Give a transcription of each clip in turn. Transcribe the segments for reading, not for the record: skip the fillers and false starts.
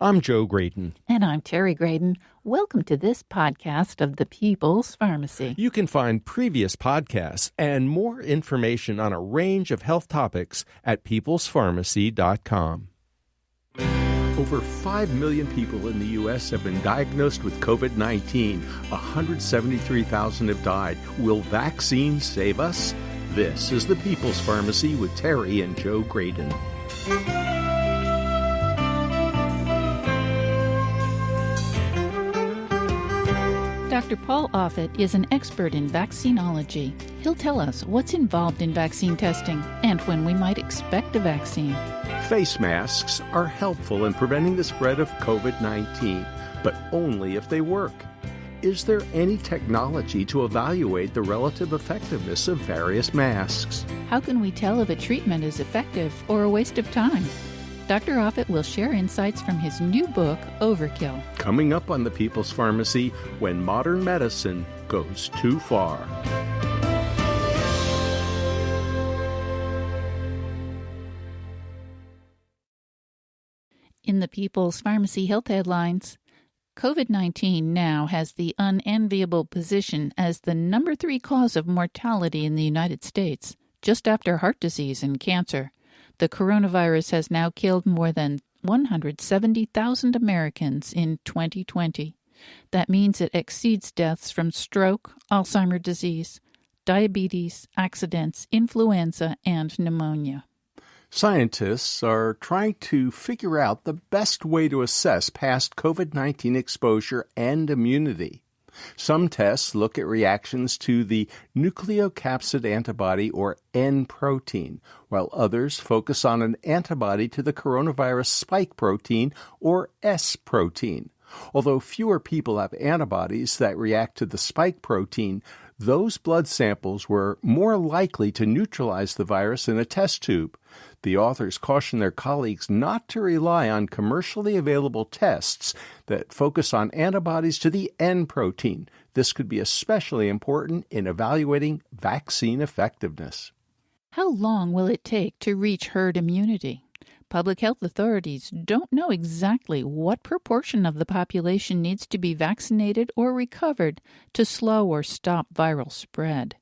I'm Joe Graydon. And I'm Terry Graydon. Welcome to this podcast of the People's Pharmacy. You can find previous podcasts and more information on a range of health topics at peoplespharmacy.com. Over 5 million people in the U.S. have been diagnosed with COVID-19. 173,000 have died. Will vaccines save us? This is the People's Pharmacy with Terry and Joe Graydon. Dr. Paul Offit is an expert in vaccinology. He'll tell us what's involved in vaccine testing and when we might expect a vaccine. Face masks are helpful in preventing the spread of COVID-19, but only if they work. Is there any technology to evaluate the relative effectiveness of various masks? How can we tell if a treatment is effective or a waste of time? Dr. Offit will share insights from his new book, Overkill. Coming up on the People's Pharmacy, when modern medicine goes too far. In the People's Pharmacy Health Headlines, COVID-19 now has the unenviable position as the number 3 cause of mortality in the United States, just after heart disease and cancer. The coronavirus has now killed more than 170,000 Americans in 2020. That means it exceeds deaths from stroke, Alzheimer's disease, diabetes, accidents, influenza, and pneumonia. Scientists are trying to figure out the best way to assess past COVID-19 exposure and immunity. Some tests look at reactions to the nucleocapsid antibody, or N protein, while others focus on an antibody to the coronavirus spike protein, or S protein. Although fewer people have antibodies that react to the spike protein, those blood samples were more likely to neutralize the virus in a test tube. The authors caution their colleagues not to rely on commercially available tests that focus on antibodies to the N protein. This could be especially important in evaluating vaccine effectiveness. How long will it take to reach herd immunity? Public health authorities don't know exactly what proportion of the population needs to be vaccinated or recovered to slow or stop viral spread.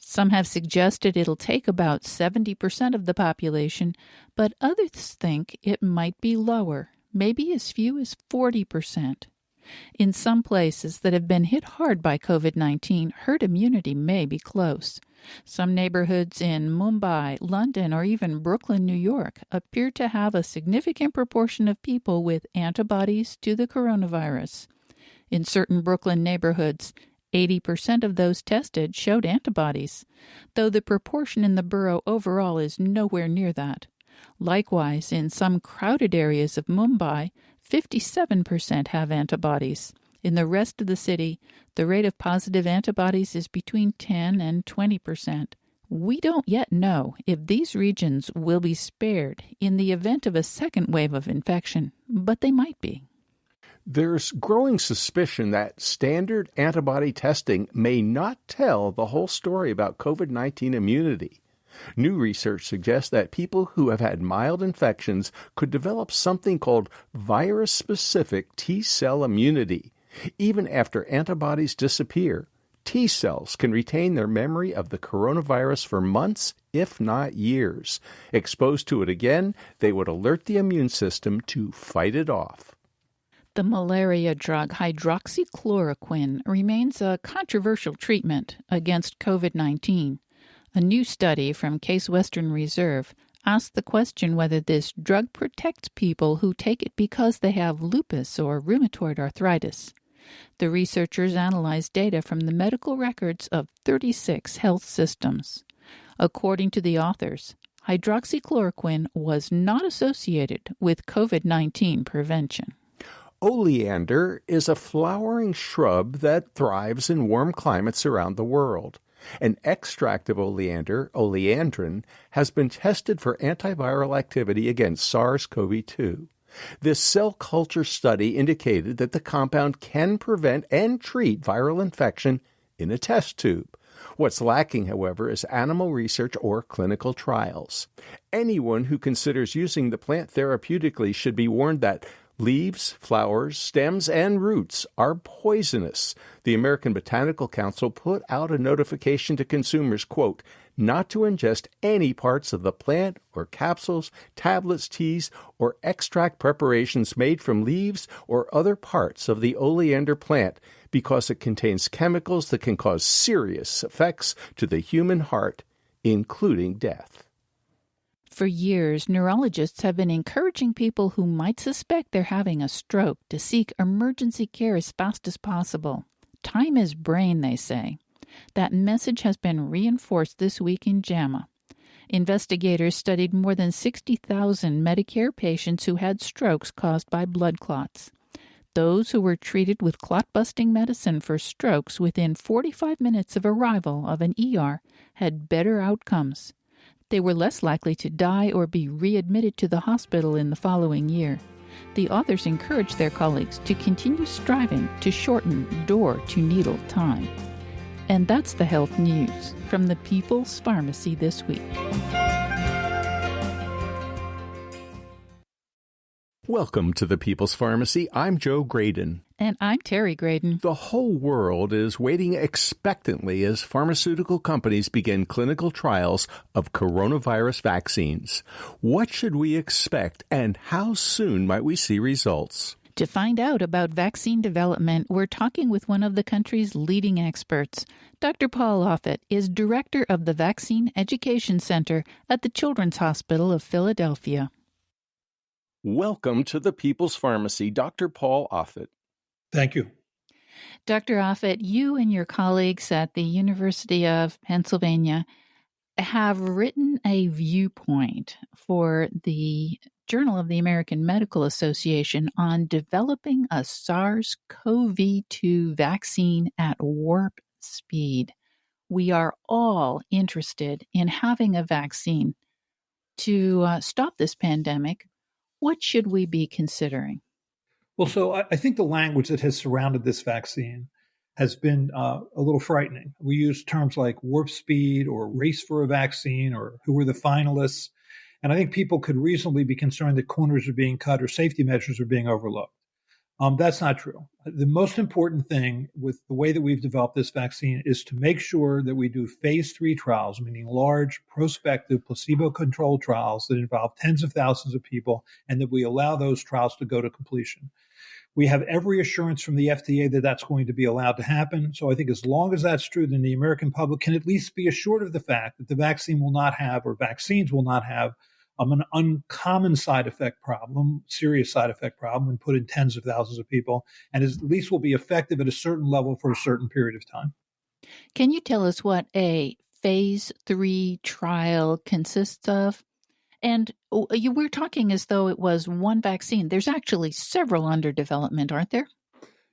Some have suggested it'll take about 70% of the population, but others think it might be lower, maybe as few as 40%. In some places that have been hit hard by COVID-19, herd immunity may be close. Some neighborhoods in Mumbai, London, or even Brooklyn, New York, appear to have a significant proportion of people with antibodies to the coronavirus. In certain Brooklyn neighborhoods, 80% of those tested showed antibodies, though the proportion in the borough overall is nowhere near that. Likewise, in some crowded areas of Mumbai, 57% have antibodies. In the rest of the city, the rate of positive antibodies is between 10 and 20%. We don't yet know if these regions will be spared in the event of a second wave of infection, but they might be. There's growing suspicion that standard antibody testing may not tell the whole story about COVID-19 immunity. New research suggests that people who have had mild infections could develop something called virus-specific T-cell immunity. Even after antibodies disappear, T cells can retain their memory of the coronavirus for months, if not years. Exposed to it again, they would alert the immune system to fight it off. The malaria drug hydroxychloroquine remains a controversial treatment against COVID-19. A new study from Case Western Reserve asked the question whether this drug protects people who take it because they have lupus or rheumatoid arthritis. The researchers analyzed data from the medical records of 36 health systems. According to the authors, hydroxychloroquine was not associated with COVID-19 prevention. Oleander is a flowering shrub that thrives in warm climates around the world. An extract of oleander, oleandrin, has been tested for antiviral activity against SARS-CoV-2. This cell culture study indicated that the compound can prevent and treat viral infection in a test tube. What's lacking, however, is animal research or clinical trials. Anyone who considers using the plant therapeutically should be warned that Leaves, flowers, stems, and roots are poisonous. The American Botanical Council put out a notification to consumers, quote, not to ingest any parts of the plant or capsules, tablets, teas, or extract preparations made from leaves or other parts of the oleander plant because it contains chemicals that can cause serious effects to the human heart, including death. For years, neurologists have been encouraging people who might suspect they're having a stroke to seek emergency care as fast as possible. Time is brain, they say. That message has been reinforced this week in JAMA. Investigators studied more than 60,000 Medicare patients who had strokes caused by blood clots. Those who were treated with clot-busting medicine for strokes within 45 minutes of arrival of an ER had better outcomes. They were less likely to die or be readmitted to the hospital in the following year. The authors encouraged their colleagues to continue striving to shorten door-to-needle time. And that's the health news from the People's Pharmacy this week. Welcome to the People's Pharmacy. I'm Joe Graydon. And I'm Terry Graydon. The whole world is waiting expectantly as pharmaceutical companies begin clinical trials of coronavirus vaccines. What should we expect, and how soon might we see results? To find out about vaccine development, we're talking with one of the country's leading experts. Dr. Paul Offit is director of the Vaccine Education Center at the Children's Hospital of Philadelphia. Welcome to the People's Pharmacy, Dr. Paul Offit. Thank you. Dr. Offit, you and your colleagues at the University of Pennsylvania have written a viewpoint for the Journal of the American Medical Association on developing a SARS-CoV-2 vaccine at warp speed. We are all interested in having a vaccine to stop this pandemic. What should we be considering? Well, so I think the language that has surrounded this vaccine has been a little frightening. We use terms like warp speed or race for a vaccine or who are the finalists. And I think people could reasonably be concerned that corners are being cut or safety measures are being overlooked. That's not true. The most important thing with the way that we've developed this vaccine is to make sure that we do phase 3 trials, meaning large, prospective, placebo-controlled trials that involve tens of thousands of people, and that we allow those trials to go to completion. We have every assurance from the FDA that that's going to be allowed to happen. So I think as long as that's true, then the American public can at least be assured of the fact that the vaccine will not have, or vaccines will not have, an uncommon side effect problem, serious side effect problem, when put in tens of thousands of people, and at least will be effective at a certain level for a certain period of time. Can you tell us what a phase 3 trial consists of? And you were talking as though it was one vaccine. There's actually several under development, aren't there?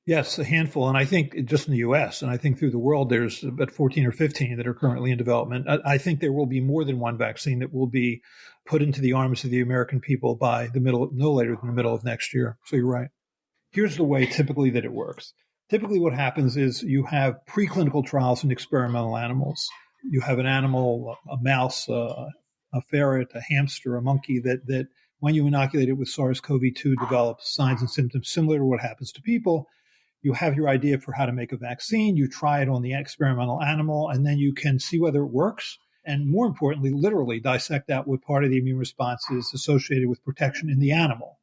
Yes, a handful. And I think just in the U.S., and I think through the world, there's about 14 or 15 that are currently in development. I think there will be more than one vaccine that will be put into the arms of the American people by no later than the middle of next year. So you're right. Here's the way typically that it works. Typically what happens is you have preclinical trials in experimental animals. You have an animal, a mouse, a ferret, a hamster, a monkey that when you inoculate it with SARS-CoV-2 develops signs and symptoms similar to what happens to people. You have your idea for how to make a vaccine. You try it on the experimental animal, and then you can see whether it works. And more importantly, literally dissect out what part of the immune response is associated with protection in the animal.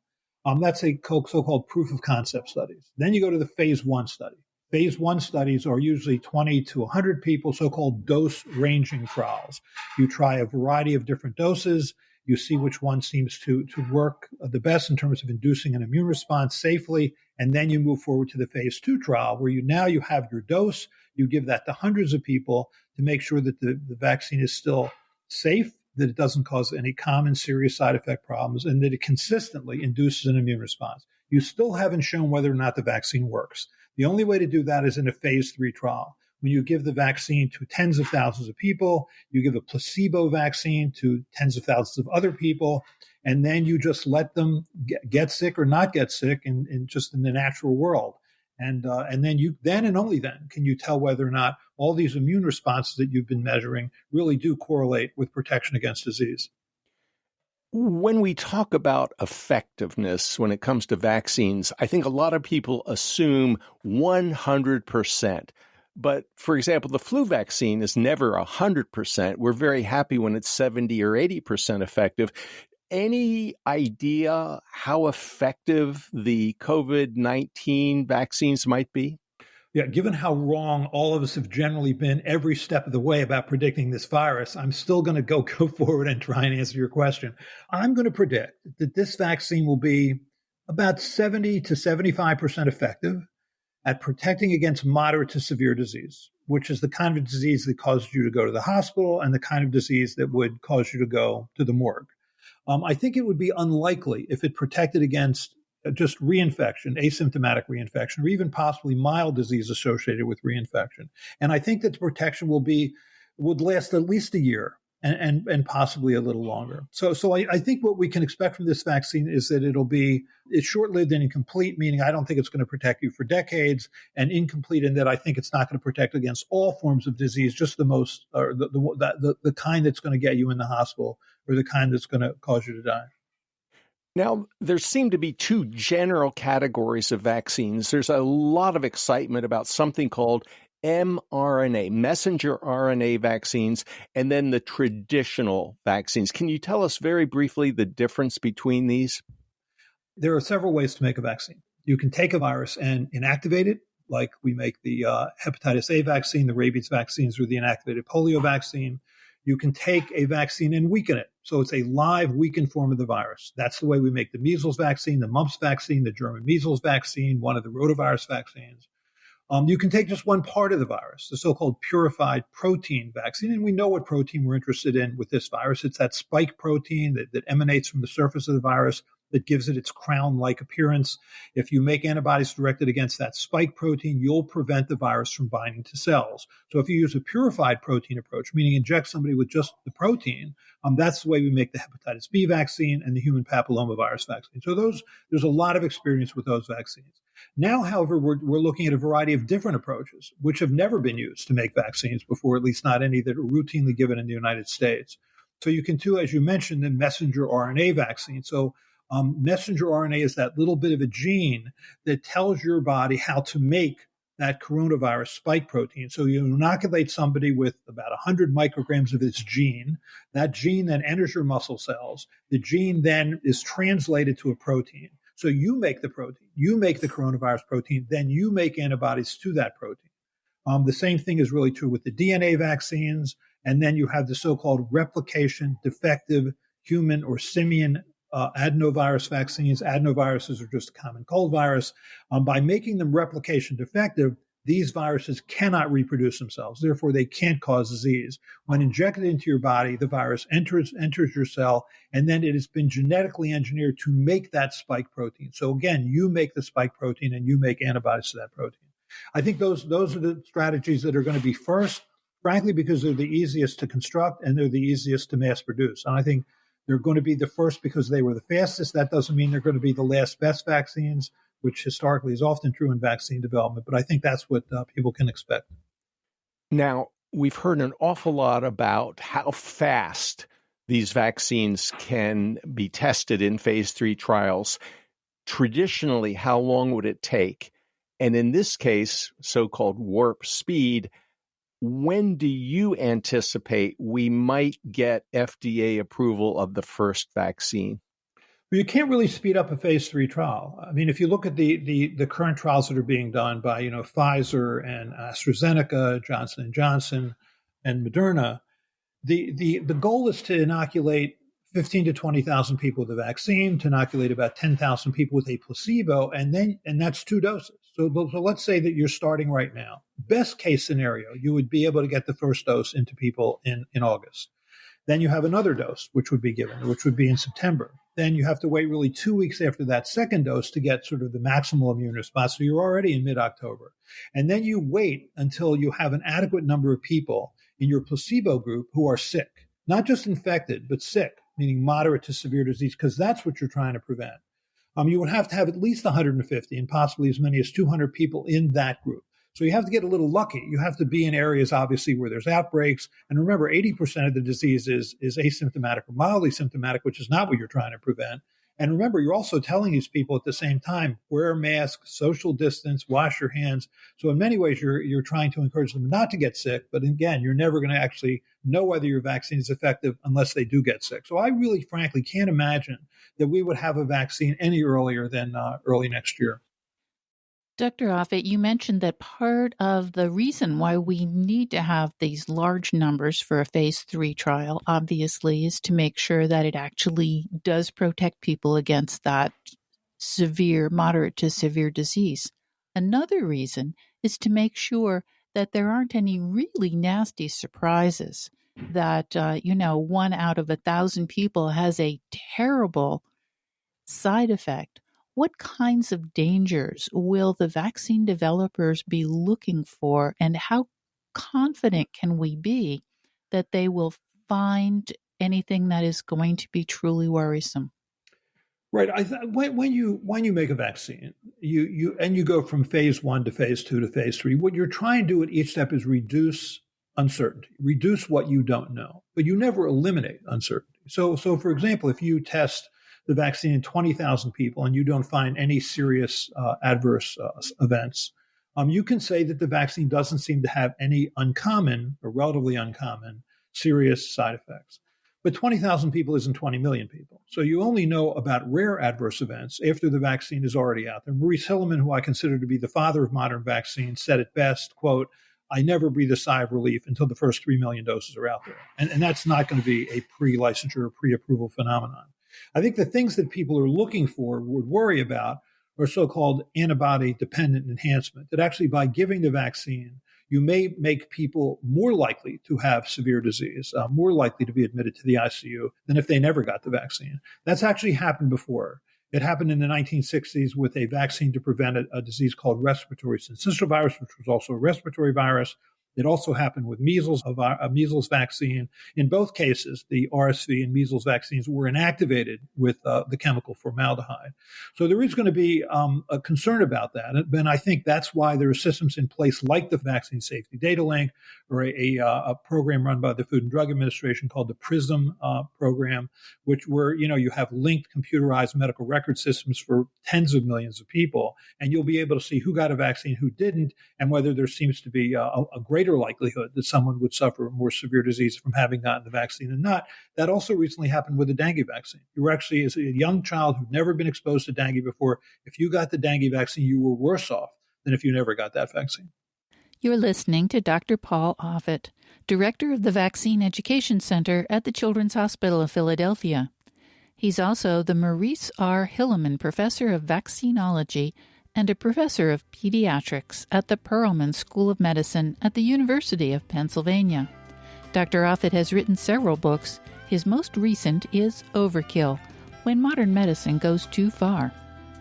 That's a so-called proof of concept studies. Then you go to the phase 1 study. Phase 1 studies are usually 20 to 100 people, so-called dose-ranging trials. You try a variety of different doses. You see which one seems to work the best in terms of inducing an immune response safely, and then you move forward to the phase 2 trial, where you have your dose. You give that to hundreds of people to make sure that the vaccine is still safe, that it doesn't cause any common serious side effect problems, and that it consistently induces an immune response. You still haven't shown whether or not the vaccine works. The only way to do that is in a phase 3 trial. When you give the vaccine to tens of thousands of people, you give a placebo vaccine to tens of thousands of other people, and then you just let them get sick or not get sick in the natural world. And then and only then can you tell whether or not all these immune responses that you've been measuring really do correlate with protection against disease. When we talk about effectiveness when it comes to vaccines, I think a lot of people assume 100%. But for example, the flu vaccine is never 100%. We're very happy when it's 70 or 80% effective. Any idea how effective the COVID-19 vaccines might be? Yeah, given how wrong all of us have generally been every step of the way about predicting this virus, I'm still going to go forward and try and answer your question. I'm going to predict that this vaccine will be about 70 to 75% effective at protecting against moderate to severe disease, which is the kind of disease that causes you to go to the hospital and the kind of disease that would cause you to go to the morgue. I think it would be unlikely if it protected against just reinfection, asymptomatic reinfection, or even possibly mild disease associated with reinfection. And I think that the protection would last at least a year and possibly a little longer. So I think what we can expect from this vaccine is that it's short-lived and incomplete, meaning I don't think it's going to protect you for decades, and incomplete in that I think it's not going to protect against all forms of disease, just the kind that's going to get you in the hospital or the kind that's going to cause you to die. Now, there seem to be two general categories of vaccines. There's a lot of excitement about something called mRNA, messenger RNA vaccines, and then the traditional vaccines. Can you tell us very briefly the difference between these? There are several ways to make a vaccine. You can take a virus and inactivate it, like we make the hepatitis A vaccine, the rabies vaccines, or the inactivated polio vaccine. You can take a vaccine and weaken it. So it's a live weakened form of the virus. That's the way we make the measles vaccine, the mumps vaccine, the German measles vaccine, one of the rotavirus vaccines. You can take just one part of the virus, the so-called purified protein vaccine. And we know what protein we're interested in with this virus. It's that spike protein that emanates from the surface of the virus that gives it its crown-like appearance. If you make antibodies directed against that spike protein, you'll prevent the virus from binding to cells. So if you use a purified protein approach, meaning inject somebody with just the protein, that's the way we make the hepatitis B vaccine and the human papillomavirus vaccine. So there's a lot of experience with those vaccines. Now, however, we're looking at a variety of different approaches, which have never been used to make vaccines before, at least not any that are routinely given in the United States. So you can do, as you mentioned, the messenger RNA vaccine. So messenger RNA is that little bit of a gene that tells your body how to make that coronavirus spike protein. So you inoculate somebody with about 100 micrograms of this gene. That gene then enters your muscle cells. The gene then is translated to a protein. So you make the protein, you make the coronavirus protein, then you make antibodies to that protein. The same thing is really true with the DNA vaccines. And then you have the so-called replication defective human or simian adenovirus vaccines. Adenoviruses are just a common cold virus. By making them replication defective, these viruses cannot reproduce themselves. Therefore, they can't cause disease. When injected into your body, the virus enters your cell, and then it has been genetically engineered to make that spike protein. So again, you make the spike protein and you make antibodies to that protein. I think those are the strategies that are going to be first, frankly, because they're the easiest to construct and they're the easiest to mass produce. And I think they're going to be the first because they were the fastest. That doesn't mean they're going to be the last best vaccines, which historically is often true in vaccine development. But I think that's what people can expect. Now, we've heard an awful lot about how fast these vaccines can be tested in phase 3 trials. Traditionally, how long would it take? And in this case, so-called warp speed, when do you anticipate we might get FDA approval of the first vaccine? Well, you can't really speed up a phase 3 trial. I mean, if you look at the current trials that are being done by Pfizer and AstraZeneca, Johnson & Johnson, and Moderna, the goal is to inoculate 15 to 20,000 people with the vaccine, to inoculate about 10,000 people with a placebo, and that's 2 doses. So let's say that you're starting right now. Best case scenario, you would be able to get the first dose into people in August. Then you have another dose, which would be given, which would be in September. Then you have to wait really 2 weeks after that second dose to get sort of the maximal immune response. So you're already in mid-October. And then you wait until you have an adequate number of people in your placebo group who are sick, not just infected, but sick, meaning moderate to severe disease, because that's what you're trying to prevent. You would have to have at least 150 and possibly as many as 200 people in that group. So you have to get a little lucky. You have to be in areas, obviously, where there's outbreaks. And remember, 80% of the disease is asymptomatic or mildly symptomatic, which is not what you're trying to prevent. And remember, you're also telling these people at the same time, wear a mask, social distance, wash your hands. So in many ways, you're trying to encourage them not to get sick. But again, you're never going to actually know whether your vaccine is effective unless they do get sick. So I really, frankly, can't imagine that we would have a vaccine any earlier than early next year. Dr. Offit, you mentioned that part of the reason why we need to have these large numbers for a phase 3 trial, obviously, is to make sure that it actually does protect people against that moderate to severe disease. Another reason is to make sure that there aren't any really nasty surprises, that, 1 out of 1,000 people has a terrible side effect. What kinds of dangers will the vaccine developers be looking for, and how confident can we be that they will find anything that is going to be truly worrisome? Right. When you make a vaccine, you go from phase 1 to phase 2 to phase 3. What you're trying to do at each step is reduce uncertainty, reduce what you don't know, but you never eliminate uncertainty. So for example, if you test the vaccine in 20,000 people and you don't find any serious adverse events, you can say that the vaccine doesn't seem to have any uncommon or relatively uncommon serious side effects. But 20,000 people isn't 20 million people. So you only know about rare adverse events after the vaccine is already out there. Maurice Hilleman, who I consider to be the father of modern vaccines, said it best, quote, "I never breathe a sigh of relief until the first 3 million doses are out there." And that's not going to be a pre-licensure or pre-approval phenomenon. I think the things that people are looking for, would worry about, are so-called antibody-dependent enhancement, that actually by giving the vaccine, you may make people more likely to have severe disease, more likely to be admitted to the ICU than if they never got the vaccine. That's actually happened before. It happened in the 1960s with a vaccine to prevent a disease called respiratory syncytial virus, which was also a respiratory virus. It also happened with measles, a measles vaccine. In both cases, the RSV and measles vaccines were inactivated with the chemical formaldehyde. So there is going to be a concern about that. And I think that's why there are systems in place like the Vaccine Safety Data Link, or a program run by the Food and Drug Administration called the PRISM program, where you have linked computerized medical record systems for tens of millions of people, and you'll be able to see who got a vaccine, who didn't, and whether there seems to be a greater likelihood that someone would suffer a more severe disease from having gotten the vaccine than not. That also recently happened with the dengue vaccine. You were actually, as a young child who'd never been exposed to dengue before, if you got the dengue vaccine, you were worse off than if you never got that vaccine. You're listening to Dr. Paul Offit, Director of the Vaccine Education Center at the Children's Hospital of Philadelphia. He's also the Maurice R. Hilleman Professor of Vaccinology and a professor of pediatrics at the Perelman School of Medicine at the University of Pennsylvania. Dr. Offit has written several books. His most recent is Overkill, When Modern Medicine Goes Too Far.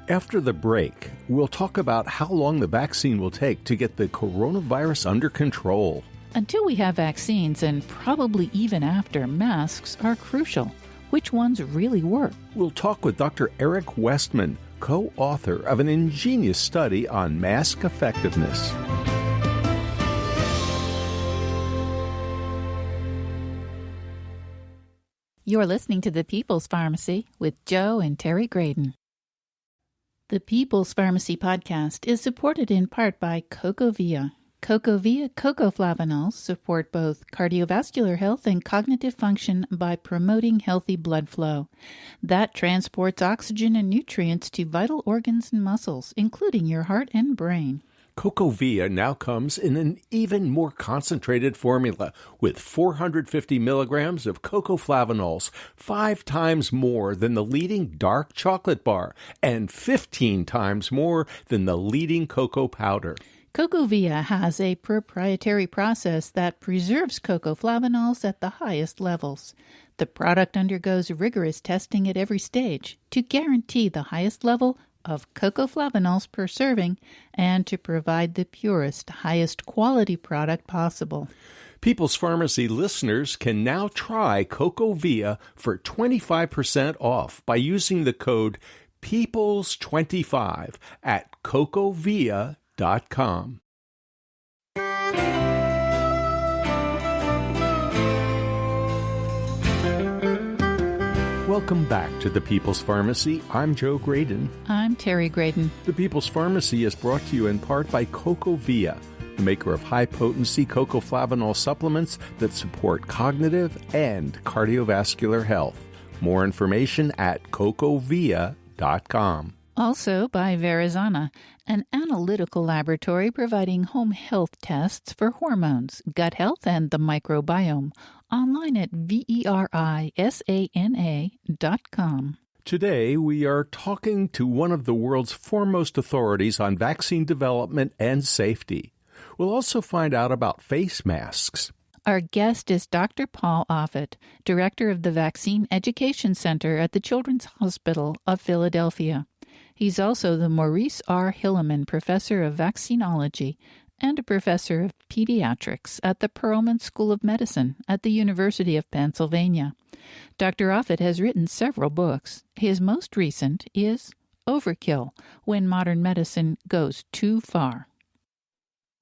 After the break, we'll talk about how long the vaccine will take to get the coronavirus under control. Until we have vaccines, and probably even after, masks are crucial. Which ones really work? We'll talk with Dr. Eric Westman, co-author of an ingenious study on mask effectiveness. You're listening to The People's Pharmacy with Joe and Terry Graydon. The People's Pharmacy podcast is supported in part by CocoVia. CocoVia cocoflavanols support both cardiovascular health and cognitive function by promoting healthy blood flow. That transports oxygen and nutrients to vital organs and muscles, including your heart and brain. CocoVia now comes in an even more concentrated formula with 450 milligrams of cocoflavanols, 5 times more than the leading dark chocolate bar and 15 times more than the leading cocoa powder. CocoVia has a proprietary process that preserves cocoflavanols at the highest levels. The product undergoes rigorous testing at every stage to guarantee the highest level of cocoflavanols per serving and to provide the purest, highest quality product possible. People's Pharmacy listeners can now try CocoVia for 25% off by using the code PEOPLES25 at cocovia.com. Welcome back to The People's Pharmacy. I'm Joe Graydon. I'm Terry Graydon. The People's Pharmacy is brought to you in part by CocoVia, the maker of high-potency cocoflavanol supplements that support cognitive and cardiovascular health. More information at cocovia.com. Also by Verizana, an analytical laboratory providing home health tests for hormones, gut health, and the microbiome. Online at verisana.com. Today, we are talking to one of the world's foremost authorities on vaccine development and safety. We'll also find out about face masks. Our guest is Dr. Paul Offit, Director of the Vaccine Education Center at the Children's Hospital of Philadelphia. He's also the Maurice R. Hilleman Professor of Vaccinology and a Professor of Pediatrics at the Perelman School of Medicine at the University of Pennsylvania. Dr. Offit has written several books. His most recent is Overkill, When Modern Medicine Goes Too Far.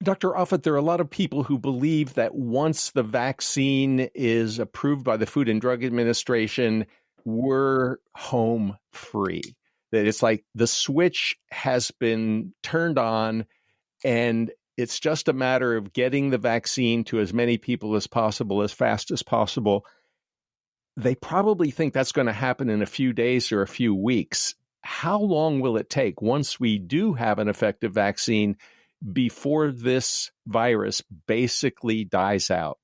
Dr. Offit, there are a lot of people who believe that once the vaccine is approved by the Food and Drug Administration, we're home free. That it's like the switch has been turned on and it's just a matter of getting the vaccine to as many people as possible, as fast as possible. They probably think that's going to happen in a few days or a few weeks. How long will it take once we do have an effective vaccine before this virus basically dies out?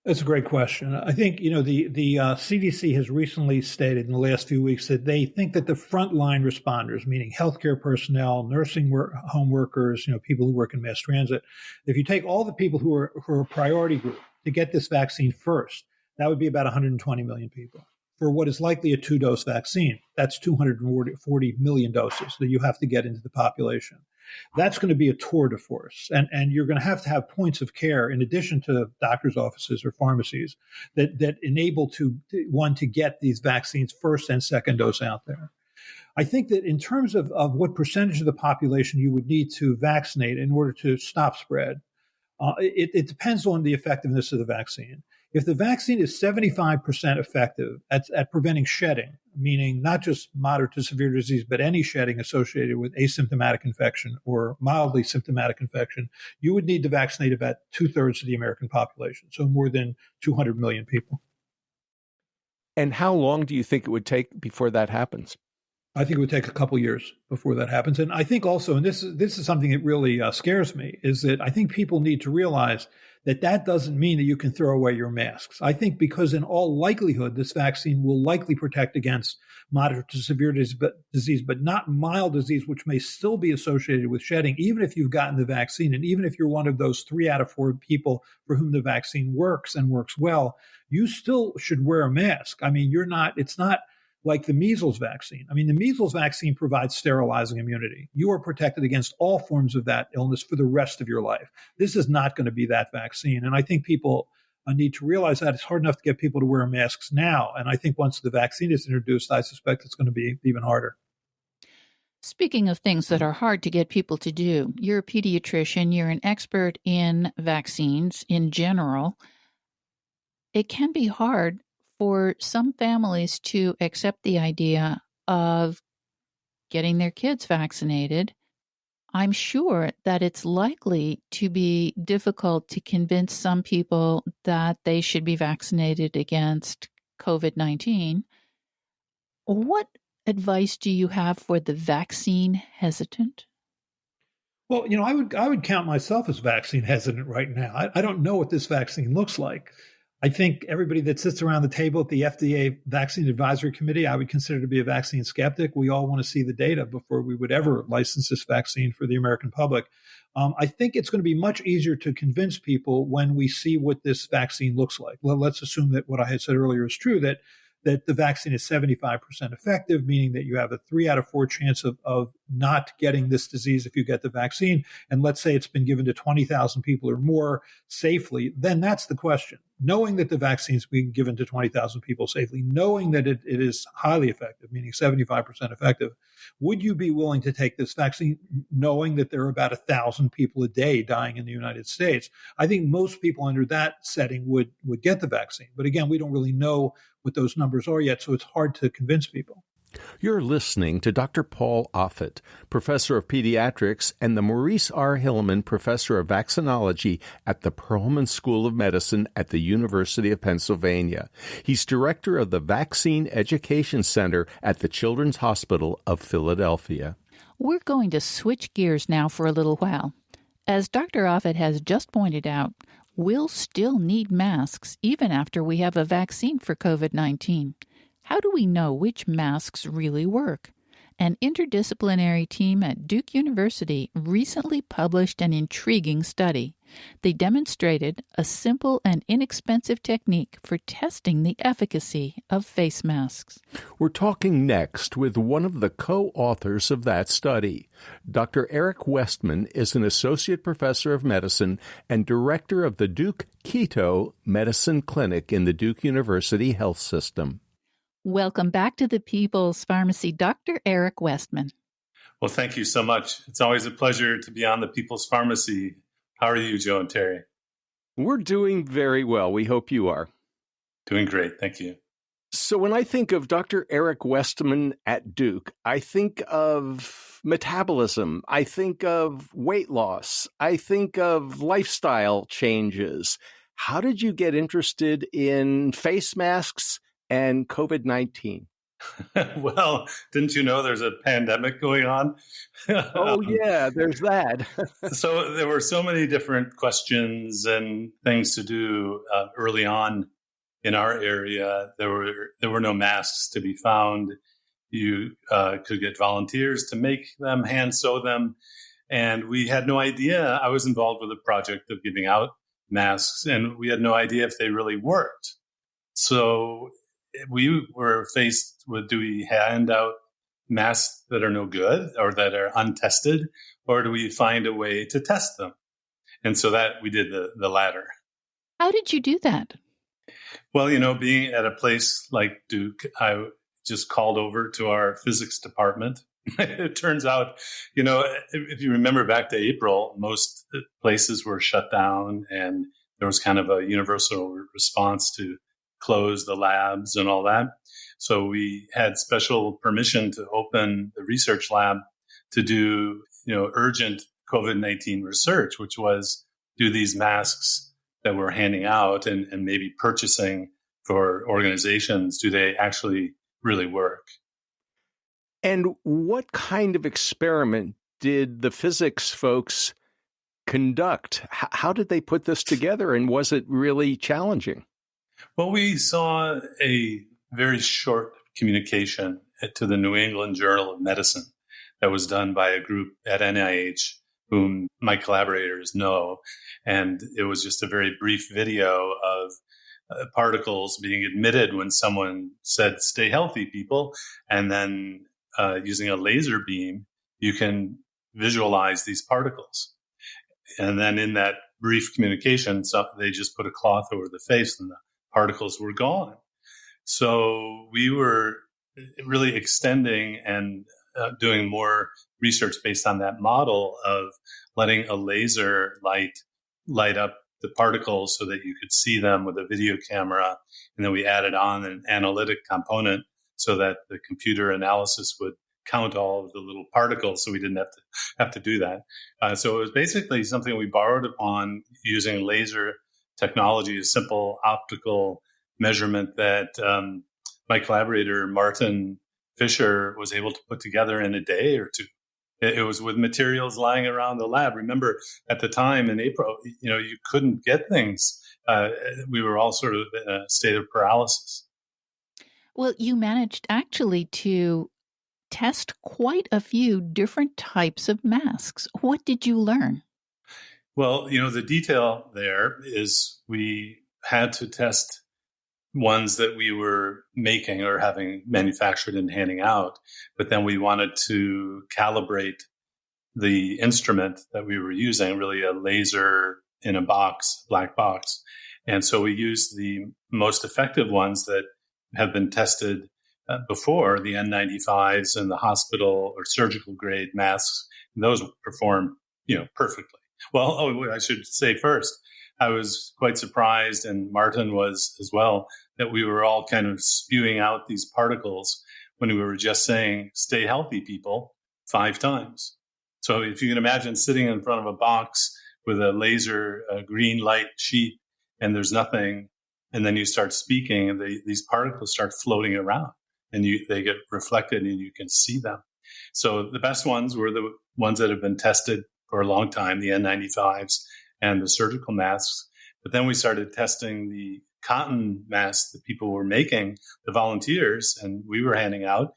That's a great question. I think, the CDC has recently stated in the last few weeks that they think that the frontline responders, meaning healthcare personnel, nursing home workers, people who work in mass transit, if you take all the people who are a priority group to get this vaccine first, that would be about 120 million people. For what is likely a 2-dose vaccine, that's 240 million doses that you have to get into the population. That's going to be a tour de force. And you're going to have points of care in addition to doctors' offices or pharmacies that enable one to get these vaccines first and second dose out there. I think that in terms of what percentage of the population you would need to vaccinate in order to stop spread, it depends on the effectiveness of the vaccine. If the vaccine is 75% effective at preventing shedding, meaning not just moderate to severe disease, but any shedding associated with asymptomatic infection or mildly symptomatic infection, you would need to vaccinate about 2/3 of the American population, so more than 200 million people. And how long do you think it would take before that happens? I think it would take a couple years before that happens. And I think also, and this is something that really scares me, is that I think people need to realize that doesn't mean that you can throw away your masks. I think because in all likelihood, this vaccine will likely protect against moderate to severe disease, but not mild disease, which may still be associated with shedding, even if you've gotten the vaccine. And even if you're one of those 3 out of 4 people for whom the vaccine works and works well, you still should wear a mask. I mean, it's not like the measles vaccine. I mean, the measles vaccine provides sterilizing immunity. You are protected against all forms of that illness for the rest of your life. This is not going to be that vaccine. And I think people need to realize that it's hard enough to get people to wear masks now. And I think once the vaccine is introduced, I suspect it's going to be even harder. Speaking of things that are hard to get people to do, you're a pediatrician, you're an expert in vaccines in general. It can be hard for some families to accept the idea of getting their kids vaccinated. I'm sure that it's likely to be difficult to convince some people that they should be vaccinated against COVID-19. What advice do you have for the vaccine hesitant? Well, I would count myself as vaccine hesitant right now. I don't know what this vaccine looks like. I think everybody that sits around the table at the FDA Vaccine Advisory Committee, I would consider to be a vaccine skeptic. We all want to see the data before we would ever license this vaccine for the American public. I think it's going to be much easier to convince people when we see what this vaccine looks like. Well, let's assume that what I had said earlier is true, that the vaccine is 75% effective, meaning that you have a 3 out of 4 chance of not getting this disease if you get the vaccine. And let's say it's been given to 20,000 people or more safely, then that's the question. knowing that the vaccine's being given to 20,000 people safely, knowing that it is highly effective, meaning 75% effective, would you be willing to take this vaccine knowing that there are about 1,000 people a day dying in the United States? I think most people under that setting would get the vaccine. But again, we don't really know what those numbers are yet, so it's hard to convince people. You're listening to Dr. Paul Offit, Professor of Pediatrics and the Maurice R. Hilleman Professor of Vaccinology at the Perelman School of Medicine at the University of Pennsylvania. He's director of the Vaccine Education Center at the Children's Hospital of Philadelphia. We're going to switch gears now for a little while. As Dr. Offit has just pointed out, we'll still need masks even after we have a vaccine for COVID-19. How do we know which masks really work? An interdisciplinary team at Duke University recently published an intriguing study. They demonstrated a simple and inexpensive technique for testing the efficacy of face masks. We're talking next with one of the co-authors of that study. Dr. Eric Westman is an associate professor of medicine and director of the Duke Keto Medicine Clinic in the Duke University Health System. Welcome back to the People's Pharmacy, Dr. Eric Westman. Well, thank you so much. It's always a pleasure to be on the People's Pharmacy. How are you, Joe and Terry? We're doing very well. We hope you are. Doing great. Thank you. So when I think of Dr. Eric Westman at Duke, I think of metabolism. I think of weight loss. I think of lifestyle changes. How did you get interested in face masks and COVID-19? Well, didn't you know there's a pandemic going on? Oh, yeah, there's that. So there were so many different questions and things to do early on in our area. There were no masks to be found. You could get volunteers to make them, hand sew them. And we had no idea. I was involved with a project of giving out masks, and we had no idea if they really worked. So we were faced with, do we hand out masks that are no good or that are untested, or do we find a way to test them? And so that we did the latter. How did you do that? Well, being at a place like Duke, I just called over to our physics department. It turns out, if you remember back to April, most places were shut down and there was kind of a universal response to close the labs and all that. So we had special permission to open the research lab to do, urgent COVID-19 research, which was do these masks that we're handing out and maybe purchasing for organizations, do they actually really work? And what kind of experiment did the physics folks conduct? How did they put this together, and was it really challenging? Well, we saw a very short communication to the New England Journal of Medicine that was done by a group at NIH whom my collaborators know. And it was just a very brief video of particles being emitted when someone said, "Stay healthy, people." And then using a laser beam, you can visualize these particles. And then in that brief communication, they just put a cloth over the face and the particles were gone. So we were really extending and doing more research based on that model of letting a laser light up the particles so that you could see them with a video camera. And then we added on an analytic component so that the computer analysis would count all of the little particles, so we didn't have to do that. So it was basically something we borrowed upon using laser technology, a simple optical measurement that my collaborator, Martin Fisher, was able to put together in a day or two. It was with materials lying around the lab. Remember, at the time in April, you couldn't get things. We were all sort of in a state of paralysis. Well, you managed actually to test quite a few different types of masks. What did you learn? Well, the detail there is we had to test ones that we were making or having manufactured and handing out, but then we wanted to calibrate the instrument that we were using, really a laser in a box, black box. And so we use the most effective ones that have been tested before, the N95s and the hospital or surgical grade masks. And those perform, perfectly. Well, I should say first, I was quite surprised, and Martin was as well, that we were all kind of spewing out these particles when we were just saying, stay healthy, people, 5 times. So if you can imagine sitting in front of a box with a laser green light sheet and there's nothing, and then you start speaking and these particles start floating around and they get reflected and you can see them. So the best ones were the ones that have been tested for a long time, the N95s and the surgical masks. But then we started testing the cotton masks that people were making, the volunteers, and we were handing out.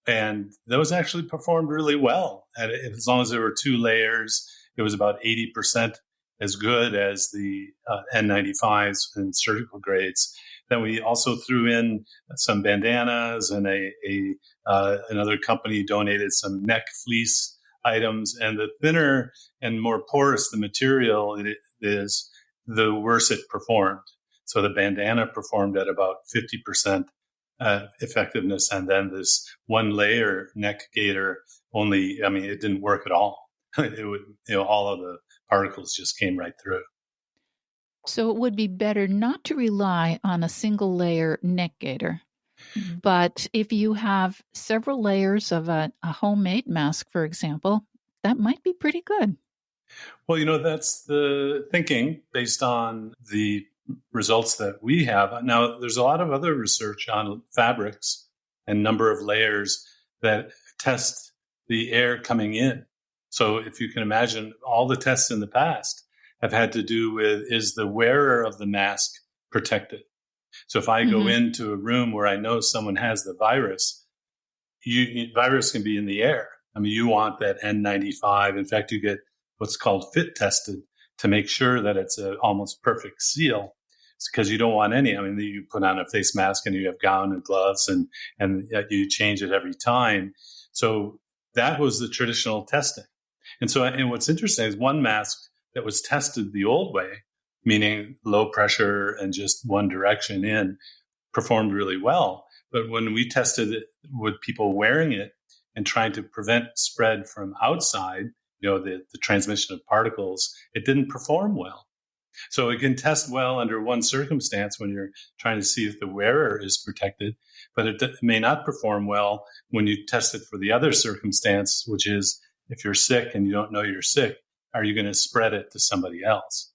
And those actually performed really well. And as long as there were 2 layers, it was about 80% as good as the N95s and surgical grades. Then we also threw in some bandanas, and another company donated some neck fleece items. And the thinner and more porous the material it is, the worse it performed. So the bandana performed at about 50% effectiveness, and then this 1 layer neck gaiter it didn't work at all. It would, all of the particles just came right through. So it would be better not to rely on a single layer neck gaiter. But if you have several layers of a homemade mask, for example, that might be pretty good. Well, that's the thinking based on the results that we have. Now, there's a lot of other research on fabrics and number of layers that test the air coming in. So if you can imagine, all the tests in the past have had to do with, is the wearer of the mask protected? So if I go into a room where I know someone has the virus, virus can be in the air. You want that N95. In fact, you get what's called fit tested to make sure that it's an almost perfect seal. It's because you don't want any. You put on a face mask and you have gown and gloves and you change it every time. So that was the traditional testing. And what's interesting is one mask that was tested the old way, meaning low pressure and just one direction in, performed really well. But when we tested it with people wearing it and trying to prevent spread from outside, the transmission of particles, it didn't perform well. So it can test well under one circumstance when you're trying to see if the wearer is protected, but it may not perform well when you test it for the other circumstance, which is if you're sick and you don't know you're sick, are you going to spread it to somebody else?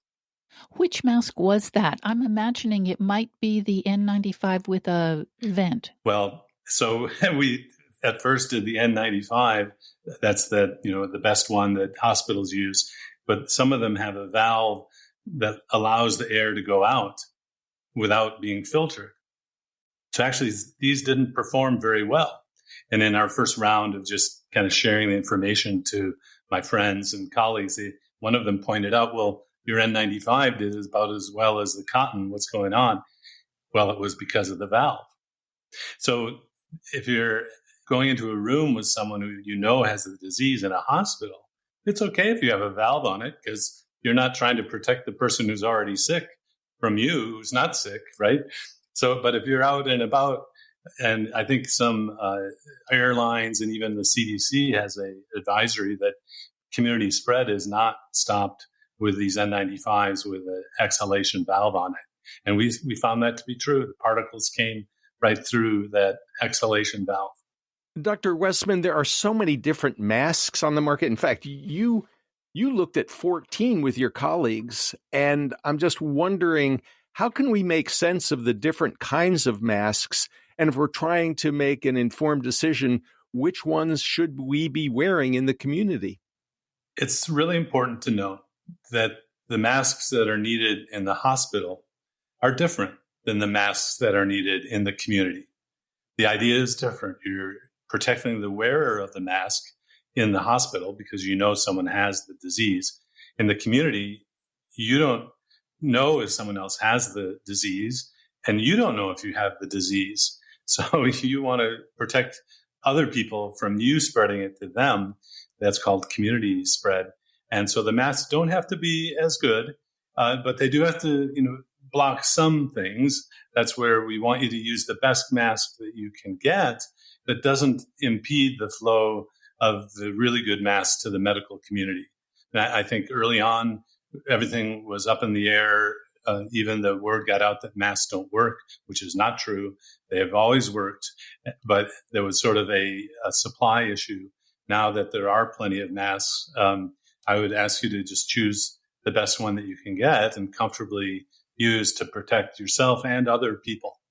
Which mask was that? I'm imagining it might be the N95 with a vent. Well, so we at first did the N95. That's the best one that hospitals use. But some of them have a valve that allows the air to go out without being filtered. So actually, these didn't perform very well. And in our first round of just kind of sharing the information to my friends and colleagues, one of them pointed out, well, your N95 did about as well as the cotton. What's going on? Well, it was because of the valve. So if you're going into a room with someone who has the disease in a hospital, it's okay if you have a valve on it because you're not trying to protect the person who's already sick from you who's not sick, right? So, but if you're out and about, and I think some airlines and even the CDC has an advisory that community spread is not stopped with these N95s with an exhalation valve on it. And we found that to be true. The particles came right through that exhalation valve. Dr. Westman, there are so many different masks on the market. In fact, you looked at 14 with your colleagues, and I'm just wondering, how can we make sense of the different kinds of masks? And if we're trying to make an informed decision, which ones should we be wearing in the community? It's really important to note that the masks that are needed in the hospital are different than the masks that are needed in the community. The idea is different. You're protecting the wearer of the mask in the hospital because someone has the disease. In the community, you don't know if someone else has the disease, and you don't know if you have the disease. So you want to protect other people from you spreading it to them. That's called community spread. And so the masks don't have to be as good, but they do have to, block some things. That's where we want you to use the best mask that you can get that doesn't impede the flow of the really good masks to the medical community. And I think early on, everything was up in the air. Even the word got out that masks don't work, which is not true. They have always worked, but there was sort of a supply issue. Now that there are plenty of masks, I would ask you to just choose the best one that you can get and comfortably use to protect yourself and other people.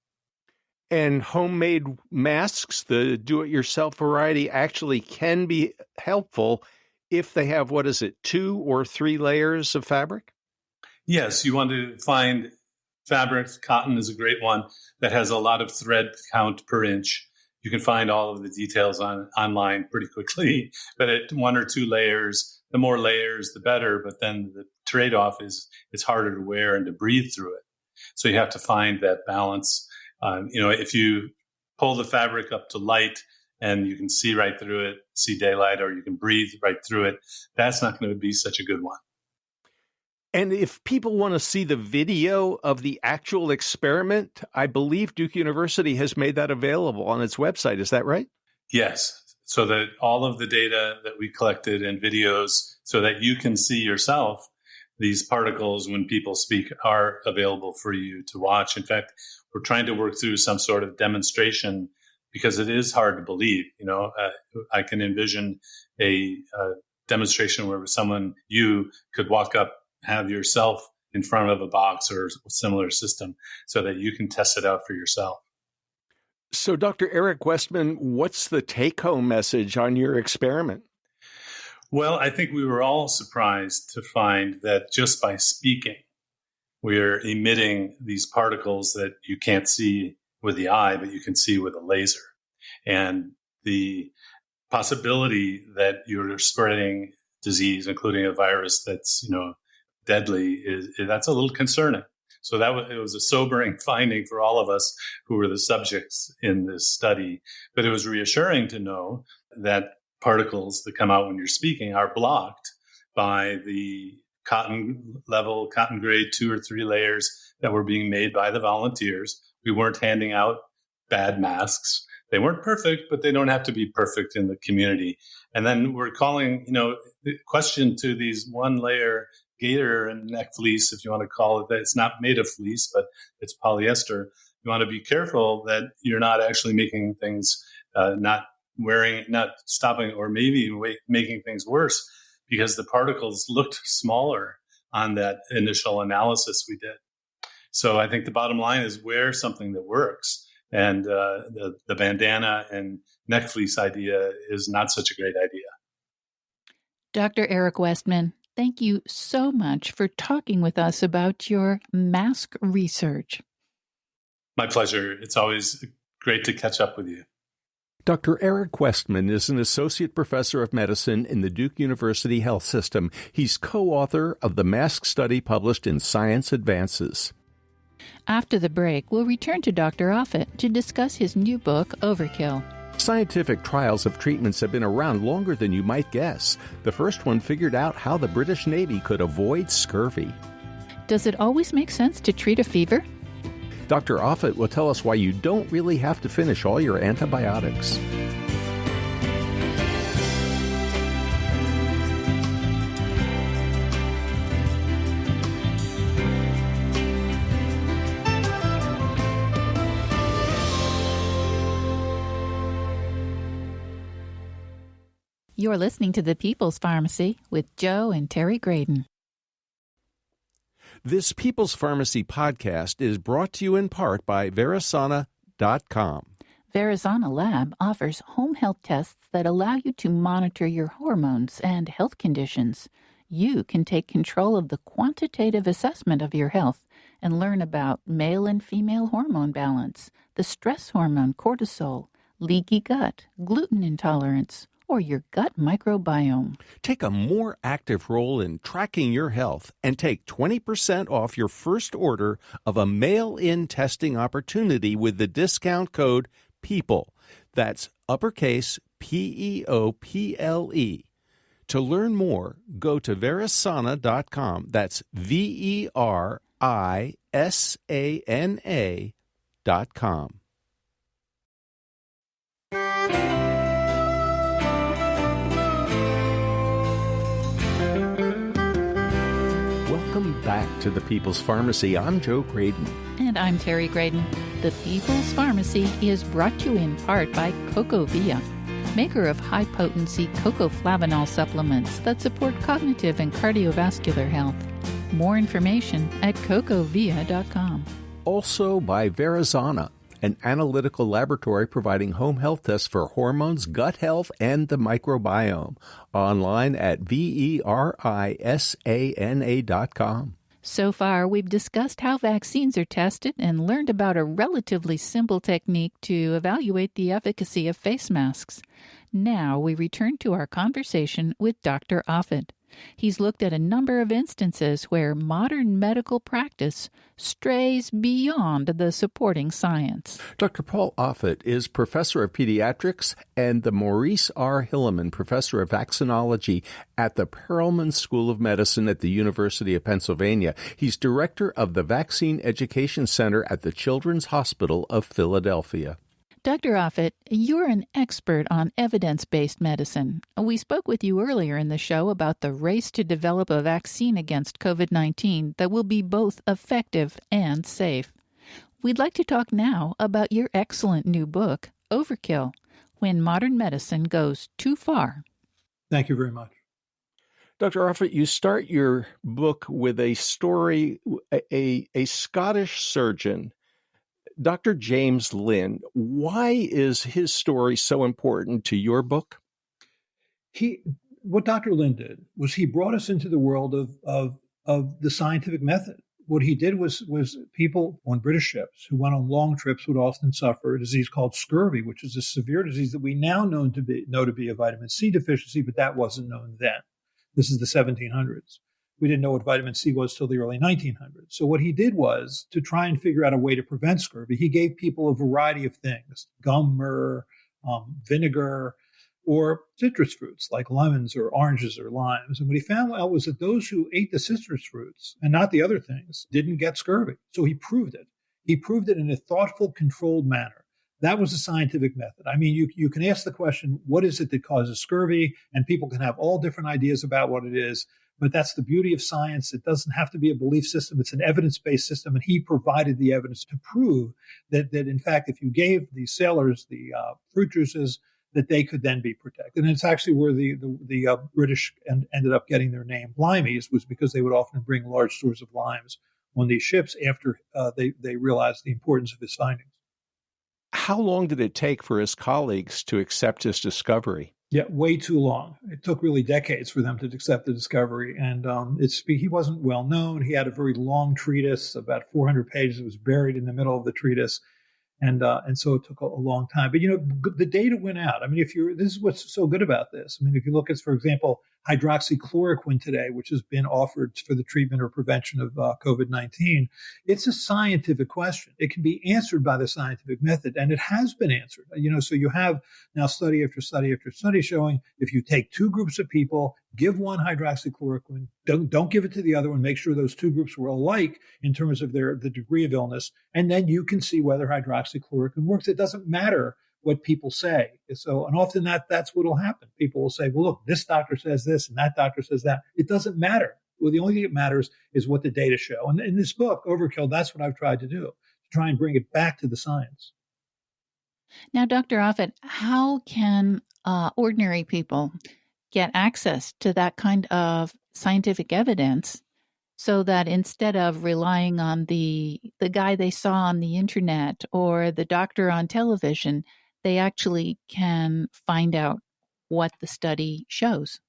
And homemade masks, the do-it-yourself variety, actually can be helpful if they have, 2 or 3 layers of fabric? Yes, you want to find fabric. Cotton is a great one that has a lot of thread count per inch. You can find all of the details online pretty quickly, but at 1 or 2 layers, the more layers, the better. But then the trade-off is it's harder to wear and to breathe through it. So you have to find that balance. If you pull the fabric up to light and you can see right through it, see daylight, or you can breathe right through it, that's not going to be such a good one. And if people want to see the video of the actual experiment, I believe Duke University has made that available on its website. Is that right? Yes. So that all of the data that we collected and videos so that you can see yourself these particles when people speak are available for you to watch. In fact, we're trying to work through some sort of demonstration because it is hard to believe. I can envision a demonstration where you could walk up, have yourself in front of a box or a similar system so that you can test it out for yourself. So, Dr. Eric Westman, what's the take-home message on your experiment? Well, I think we were all surprised to find that just by speaking, we're emitting these particles that you can't see with the eye, but you can see with a laser. And the possibility that you're spreading disease, including a virus that's, deadly, that's a little concerning. So it was a sobering finding for all of us who were the subjects in this study. But it was reassuring to know that particles that come out when you're speaking are blocked by the cotton grade 2 or 3 layers that were being made by the volunteers. We weren't handing out bad masks. They weren't perfect, but they don't have to be perfect in the community. And then we're calling, the question to these 1-layer gaiter and neck fleece, if you want to call it that. It's not made of fleece, but it's polyester. You want to be careful that you're not actually making things not stopping, or maybe making things worse, because the particles looked smaller on that initial analysis we did. So I think the bottom line is wear something that works. And the bandana and neck fleece idea is not such a great idea. Dr. Eric Westman, thank you so much for talking with us about your mask research. My pleasure. It's always great to catch up with you. Dr. Eric Westman is an associate professor of medicine in the Duke University Health System. He's co-author of the mask study published in Science Advances. After the break, we'll return to Dr. Offit to discuss his new book, Overkill. Scientific trials of treatments have been around longer than you might guess. The first one figured out how the British Navy could avoid scurvy. Does it always make sense to treat a fever? Dr. Offit will tell us why you don't really have to finish all your antibiotics. You're listening to The People's Pharmacy with Joe and Terry Graydon. This People's Pharmacy podcast is brought to you in part by Verisana.com. Verisana Lab offers home health tests that allow you to monitor your hormones and health conditions. You can take control of the quantitative assessment of your health and learn about male and female hormone balance, the stress hormone cortisol, leaky gut, gluten intolerance, or your gut microbiome. Take a more active role in tracking your health and take 20% off your first order of a mail-in testing opportunity with the discount code PEOPLE. That's uppercase PEOPLE. To learn more, go to Verisana.com. That's VERISANA.com. Welcome back to the People's Pharmacy. I'm Joe Graydon. And I'm Terry Graydon. The People's Pharmacy is brought to you in part by CocoVia, maker of high-potency cocoflavanol supplements that support cognitive and cardiovascular health. More information at cocovia.com. Also by Verisana, an analytical laboratory providing home health tests for hormones, gut health, and the microbiome. Online at verisana.com. So far, we've discussed how vaccines are tested and learned about a relatively simple technique to evaluate the efficacy of face masks. Now we return to our conversation with Dr. Offit. He's looked at a number of instances where modern medical practice strays beyond the supporting science. Dr. Paul Offit is professor of pediatrics and the Maurice R. Hilleman Professor of Vaccinology at the Perelman School of Medicine at the University of Pennsylvania. He's director of the Vaccine Education Center at the Children's Hospital of Philadelphia. Dr. Offit, you're an expert on evidence-based medicine. We spoke with you earlier in the show about the race to develop a vaccine against COVID-19 that will be both effective and safe. We'd like to talk now about your excellent new book, Overkill, When Modern Medicine Goes Too Far. Thank you very much. Dr. Offit, you start your book with a story, a Scottish surgeon, Dr. James Lynn. Why is his story so important to your book? What Dr. Lynn did was he brought us into the world of the scientific method. What he did was people on British ships who went on long trips would often suffer a disease called scurvy, which is a severe disease that we now know to be a vitamin C deficiency, but that wasn't known then. This is the 1700s. We didn't know what vitamin C was till the early 1900s. So what he did was to try and figure out a way to prevent scurvy. He gave people a variety of things, gum, myrrh, vinegar, or citrus fruits like lemons or oranges or limes. And what he found out was that those who ate the citrus fruits and not the other things didn't get scurvy. So he proved it. He proved it in a thoughtful, controlled manner. That was a scientific method. I mean, you can ask the question, what is it that causes scurvy? And people can have all different ideas about what it is. But that's the beauty of science. It doesn't have to be a belief system. It's an evidence-based system. And he provided the evidence to prove that in fact, if you gave the sailors the fruit juices, that they could then be protected. And it's actually where the British ended up getting their name, limeys, was because they would often bring large stores of limes on these ships after they realized the importance of his findings. How long did it take for his colleagues to accept his discovery? Yeah, way too long. It took really decades for them to accept the discovery. And he wasn't well known. He had a very long treatise, about 400 pages. It was buried in the middle of the treatise. And so it took a long time. But, the data went out. I mean, this is what's so good about this. I mean, if you look at, for example, hydroxychloroquine today, which has been offered for the treatment or prevention of COVID-19, it's a scientific question. It can be answered by the scientific method, and it has been answered. So you have now study after study after study showing if you take two groups of people, give one hydroxychloroquine, don't give it to the other one, make sure those two groups were alike in terms of the degree of illness, and then you can see whether hydroxychloroquine works. It doesn't matter what people say. So, and often that's what will happen. People will say, well, look, this doctor says this and that doctor says that. It doesn't matter. Well, the only thing that matters is what the data show. And in this book, Overkill, that's what I've tried to do, to try and bring it back to the science. Now, Dr. Offit, how can ordinary people get access to that kind of scientific evidence so that instead of relying on the guy they saw on the internet or the doctor on television, they actually can find out what the study shows?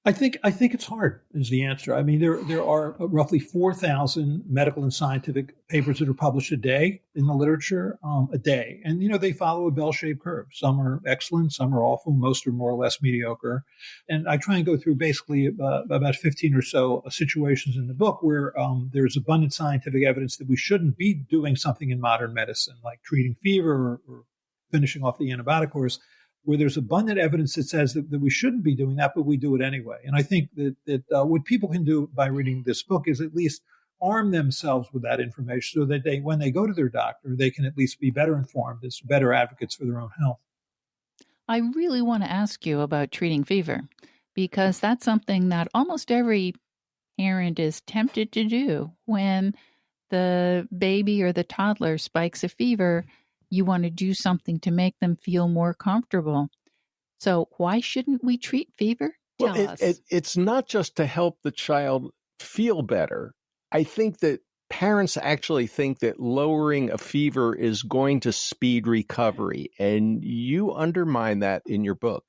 I think it's hard is the answer. I mean, there are roughly 4,000 medical and scientific papers that are published a day in the literature, a day. And, they follow a bell-shaped curve. Some are excellent, some are awful, most are more or less mediocre. And I try and go through basically about 15 or so situations in the book where there's abundant scientific evidence that we shouldn't be doing something in modern medicine, like treating fever or finishing off the antibiotic course. where there's abundant evidence that says that we shouldn't be doing that, but we do it anyway. And I think that what people can do by reading this book is at least arm themselves with that information so that when they go to their doctor, they can at least be better informed as better advocates for their own health. I really want to ask you about treating fever, because that's something that almost every parent is tempted to do. When the baby or the toddler spikes a fever, you want to do something to make them feel more comfortable. So why shouldn't we treat fever? Tell us. It's not just to help the child feel better. I think that parents actually think that lowering a fever is going to speed recovery, and you undermine that in your book.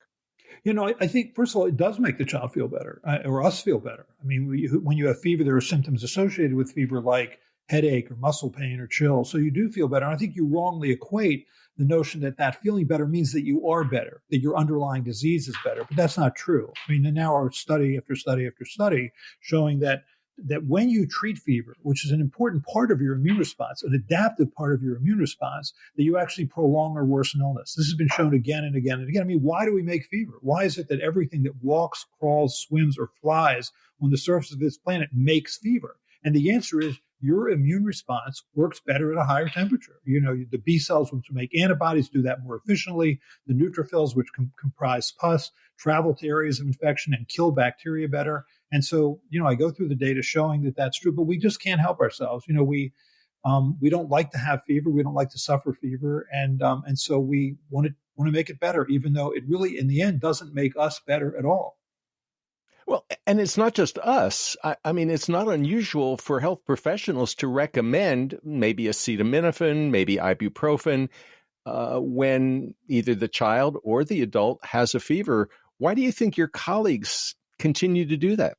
I think, first of all, it does make the child feel better, or us feel better. I mean, when you have fever, there are symptoms associated with fever like headache or muscle pain or chill. So you do feel better. And I think you wrongly equate the notion that feeling better means that you are better, that your underlying disease is better. But that's not true. I mean, and now our study after study after study showing that when you treat fever, which is an important part of your immune response, an adaptive part of your immune response, that you actually prolong or worsen illness. This has been shown again and again and again. I mean, why do we make fever? Why is it that everything that walks, crawls, swims, or flies on the surface of this planet makes fever? And the answer is your immune response works better at a higher temperature. The B cells, which make antibodies, do that more efficiently. The neutrophils, which comprise pus, travel to areas of infection and kill bacteria better. And so, I go through the data showing that that's true, but we just can't help ourselves. We don't like to have fever. We don't like to suffer fever. And so we want to make it better, even though it really, in the end, doesn't make us better at all. Well, and it's not just us. I mean, it's not unusual for health professionals to recommend maybe acetaminophen, maybe ibuprofen, when either the child or the adult has a fever. Why do you think your colleagues continue to do that?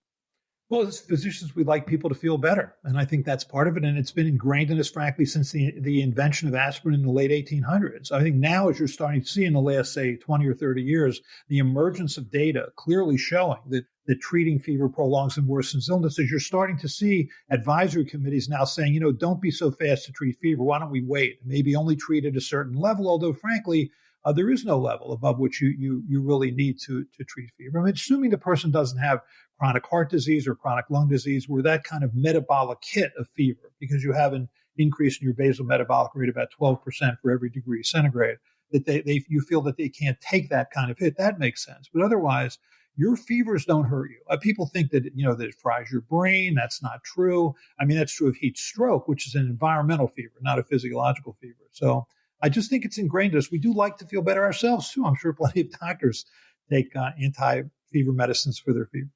Well, as physicians, we like people to feel better. And I think that's part of it. And it's been ingrained in us, frankly, since the invention of aspirin in the late 1800s. I think now, as you're starting to see in the last, say, 20 or 30 years, the emergence of data clearly showing that treating fever prolongs and worsens illnesses, you're starting to see advisory committees now saying, don't be so fast to treat fever. Why don't we wait? Maybe only treat at a certain level, although, frankly, there is no level above which you really need to treat fever. I mean, assuming the person doesn't have chronic heart disease or chronic lung disease, where that kind of metabolic hit of fever, because you have an increase in your basal metabolic rate about 12% for every degree centigrade, that you feel that they can't take that kind of hit, that makes sense. But otherwise, your fevers don't hurt you. People think that, that it fries your brain. That's not true. I mean, that's true of heat stroke, which is an environmental fever, not a physiological fever. So I just think it's ingrained in us. We do like to feel better ourselves, too. I'm sure plenty of doctors take anti-fever medicines for their fever.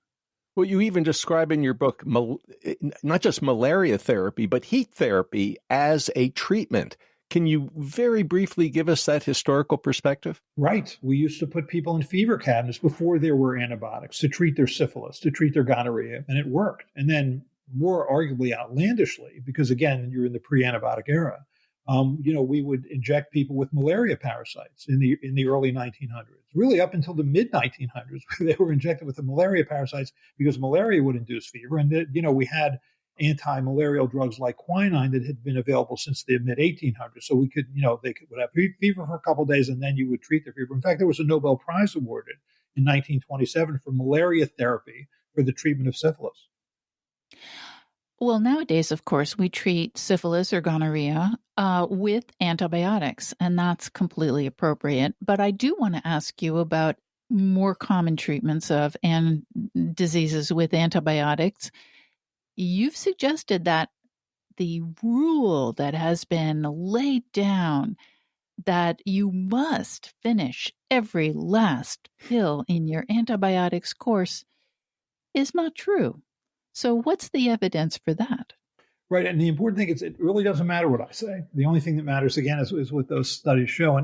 Well, you even describe in your book not just malaria therapy, but heat therapy as a treatment. Can you very briefly give us that historical perspective? Right. We used to put people in fever cabinets before there were antibiotics to treat their syphilis, to treat their gonorrhea, and it worked. And then more arguably outlandishly, because again, you're in the pre-antibiotic era, we would inject people with malaria parasites in the early 1900s. Really up until the mid-1900s, they were injected with the malaria parasites because malaria would induce fever. And, we had anti-malarial drugs like quinine that had been available since the mid-1800s. So we could, they would have fever for a couple of days and then you would treat their fever. In fact, there was a Nobel Prize awarded in 1927 for malaria therapy for the treatment of syphilis. Well, nowadays, of course, we treat syphilis or gonorrhea with antibiotics, and that's completely appropriate. But I do want to ask you about more common treatments of diseases with antibiotics. You've suggested that the rule that has been laid down that you must finish every last pill in your antibiotics course is not true. So what's the evidence for that? Right. And the important thing is it really doesn't matter what I say. The only thing that matters, again, is what those studies show.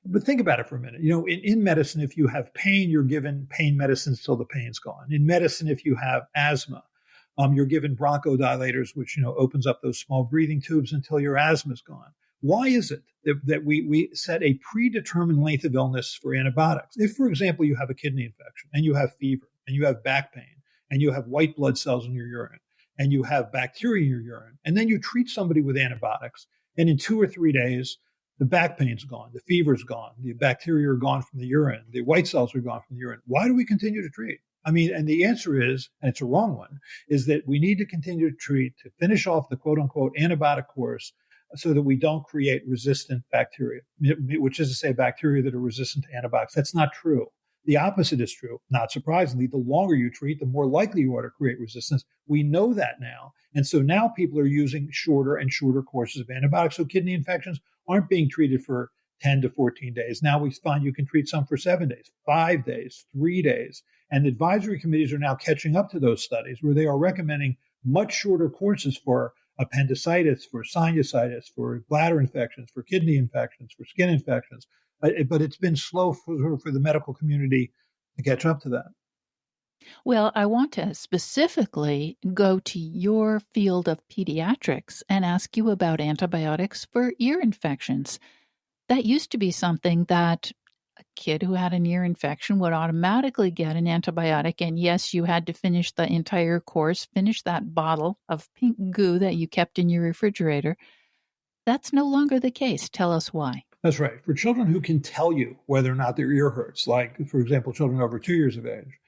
But think about it for a minute. In medicine, if you have pain, you're given pain medicines till the pain's gone. In medicine, if you have asthma, you're given bronchodilators, which, opens up those small breathing tubes until your asthma is gone. Why is it that we set a predetermined length of illness for antibiotics? If, for example, you have a kidney infection and you have fever and you have back pain and you have white blood cells in your urine and you have bacteria in your urine, and then you treat somebody with antibiotics, and in 2 or 3 days, The back pain's gone. The fever's gone. The bacteria are gone from the urine. The white cells are gone from the urine. Why do we continue to treat? I mean, and the answer is, and it's a wrong one, is that we need to continue to treat to finish off the quote unquote antibiotic course so that we don't create resistant bacteria, which is to say bacteria that are resistant to antibiotics. That's not true. The opposite is true. Not surprisingly, the longer you treat, the more likely you are to create resistance. We know that now. And so now people are using shorter and shorter courses of antibiotics. So kidney infections aren't being treated for 10 to 14 days. Now we find you can treat some for 7 days, 5 days, 3 days. And advisory committees are now catching up to those studies where they are recommending much shorter courses for appendicitis, for sinusitis, for bladder infections, for kidney infections, for skin infections. But it's been slow for the medical community to catch up to that. Well, I want to specifically go to your field of pediatrics and ask you about antibiotics for ear infections. That used to be something that a kid who had an ear infection would automatically get an antibiotic. And yes, you had to finish the entire course, finish that bottle of pink goo that you kept in your refrigerator. That's no longer the case. Tell us why. That's right. For children who can tell you whether or not their ear hurts, like, for example, children over 2 years of age,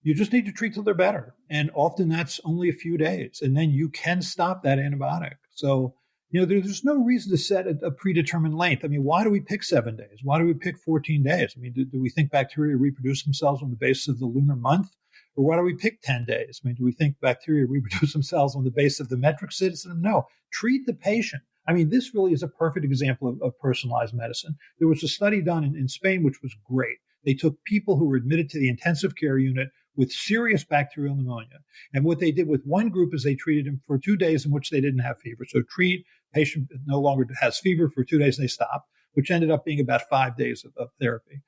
you just need to treat till they're better. And often that's only a few days. And then you can stop that antibiotic. So, there's no reason to set a predetermined length. I mean, why do we pick 7 days? Why do we pick 14 days? I mean, do we think bacteria reproduce themselves on the basis of the lunar month? Or why do we pick 10 days? I mean, do we think bacteria reproduce themselves on the basis of the metric system? No. Treat the patient. I mean, this really is a perfect example of personalized medicine. There was a study done in Spain, which was great. They took people who were admitted to the intensive care unit with serious bacterial pneumonia. And what they did with one group is they treated them for 2 days in which they didn't have fever. So treat, patient no longer has fever for 2 days, they stop, which ended up being about 5 days of therapy.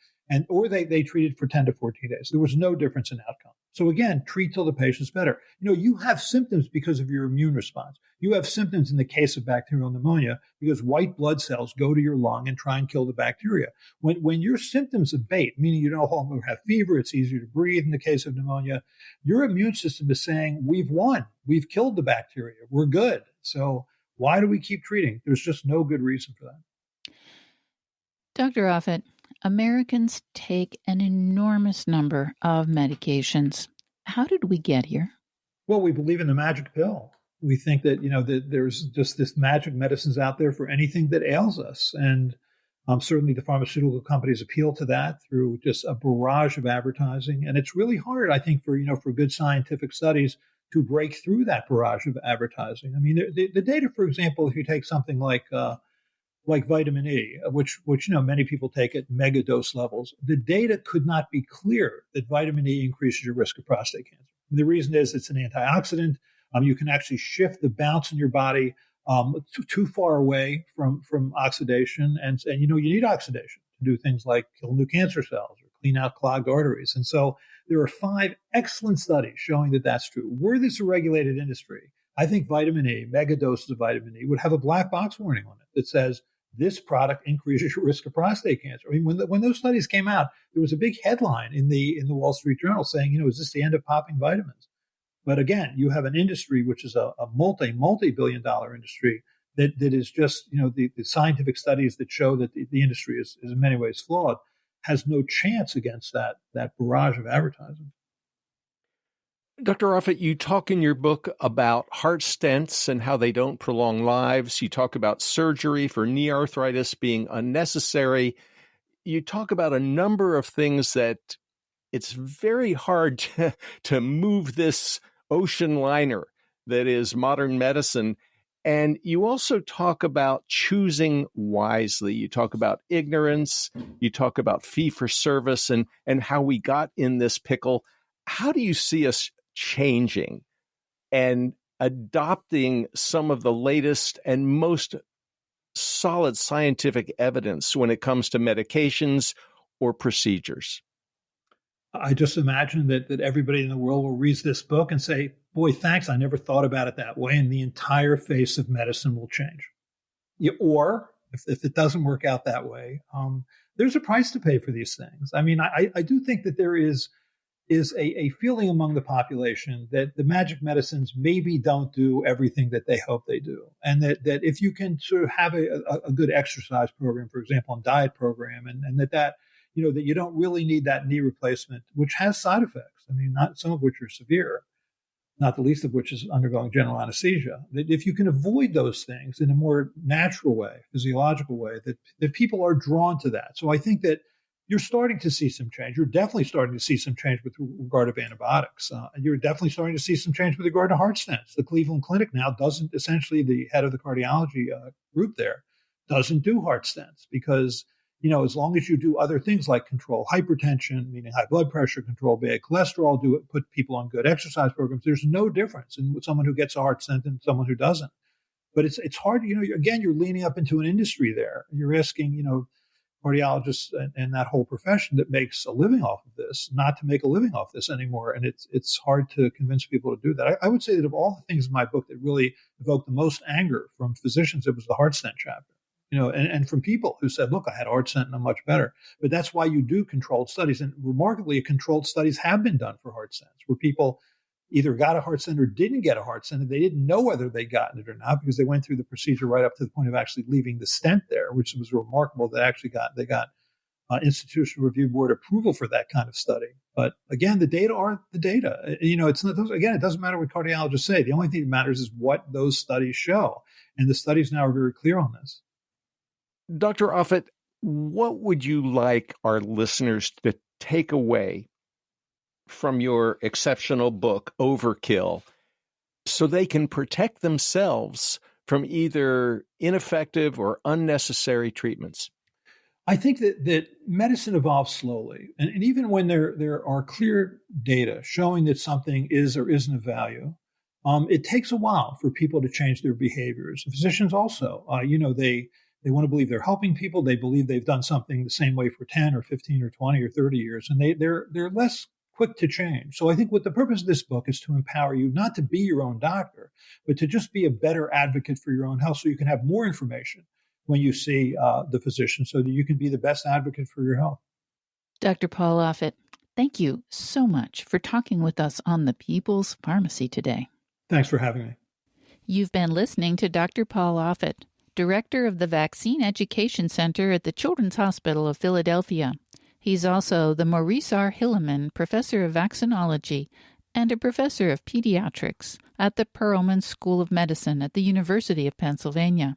Or they treated for 10 to 14 days. There was no difference in outcome. So again, treat till the patient's better. You have symptoms because of your immune response. You have symptoms in the case of bacterial pneumonia because white blood cells go to your lung and try and kill the bacteria. When your symptoms abate, meaning you no longer have fever, it's easier to breathe in the case of pneumonia, your immune system is saying, we've won, we've killed the bacteria, we're good. So why do we keep treating? There's just no good reason for that. Dr. Offit, Americans take an enormous number of medications. How did we get here? Well, we believe in the magic pill. We think that, that there's just this magic medicines out there for anything that ails us. And certainly the pharmaceutical companies appeal to that through just a barrage of advertising. And it's really hard, I think, for good scientific studies to break through that barrage of advertising. I mean, the data, for example, if you take something like vitamin E, which many people take at mega dose levels, the data could not be clearer that vitamin E increases your risk of prostate cancer. And the reason is it's an antioxidant. You can actually shift the bounce in your body too far away from oxidation, and you need oxidation to do things like kill new cancer cells or clean out clogged arteries. And so there are 5 excellent studies showing that that's true. Were this a regulated industry, I think vitamin E, mega doses of vitamin E, would have a black box warning on it that says this product increases your risk of prostate cancer. I mean, when those studies came out, there was a big headline in the Wall Street Journal saying, is this the end of popping vitamins? But again, you have an industry which is a multi-billion-dollar industry that is just, the scientific studies that show that the industry is in many ways flawed, has no chance against that barrage of advertising. Dr. Offit, you talk in your book about heart stents and how they don't prolong lives. You talk about surgery for knee arthritis being unnecessary. You talk about a number of things that it's very hard to move this ocean liner that is modern medicine. And you also talk about choosing wisely. You talk about ignorance. You talk about fee-for-service and how we got in this pickle. How do you see us changing and adopting some of the latest and most solid scientific evidence when it comes to medications or procedures? I just imagine that everybody in the world will read this book and say, boy, thanks, I never thought about it that way, and the entire face of medicine will change. Or, if it doesn't work out that way, there's a price to pay for these things. I mean, I do think that there is is a feeling among the population that the magic medicines maybe don't do everything that they hope they do. And that if you can sort of have a good exercise program, for example, and diet program, and that you don't really need that knee replacement, which has side effects. I mean, not some of which are severe, not the least of which is undergoing general anesthesia. That if you can avoid those things in a more natural way, physiological way, that people are drawn to that. So I think that you're starting to see some change. You're definitely starting to see some change with regard to antibiotics. And you're definitely starting to see some change with regard to heart stents. The Cleveland Clinic now doesn't, essentially the head of the cardiology group there, doesn't do heart stents because, as long as you do other things like control hypertension, meaning high blood pressure, control bad cholesterol, put people on good exercise programs, there's no difference in someone who gets a heart stent and someone who doesn't. But it's hard, again, you're leaning up into an industry there. You're asking, cardiologists and that whole profession that makes a living off of this, not to make a living off this anymore. And it's hard to convince people to do that. I would say that of all the things in my book that really evoked the most anger from physicians, it was the heart stent chapter, and from people who said, look, I had a heart stent and I'm much better. But that's why you do controlled studies. And remarkably, controlled studies have been done for heart stents where people either got a heart stent or didn't get a heart stent, and they didn't know whether they'd gotten it or not because they went through the procedure right up to the point of actually leaving the stent there, which was remarkable. They got Institutional Review Board approval for that kind of study. But again, the data are the data. It's not, again, it doesn't matter what cardiologists say. The only thing that matters is what those studies show, and the studies now are very clear on this. Dr. Offit, what would you like our listeners to take away from your exceptional book, Overkill, so they can protect themselves from either ineffective or unnecessary treatments? I think that medicine evolves slowly. And even when there are clear data showing that something is or isn't of value, it takes a while for people to change their behaviors. Physicians also, they want to believe they're helping people. They believe they've done something the same way for 10 or 15 or 20 or 30 years, and they're less quick to change. So I think what the purpose of this book is to empower you not to be your own doctor, but to just be a better advocate for your own health so you can have more information when you see the physician so that you can be the best advocate for your health. Dr. Paul Offit, thank you so much for talking with us on the People's Pharmacy today. Thanks for having me. You've been listening to Dr. Paul Offit, Director of the Vaccine Education Center at the Children's Hospital of Philadelphia. He's also the Maurice R. Hilleman Professor of Vaccinology and a Professor of Pediatrics at the Perelman School of Medicine at the University of Pennsylvania.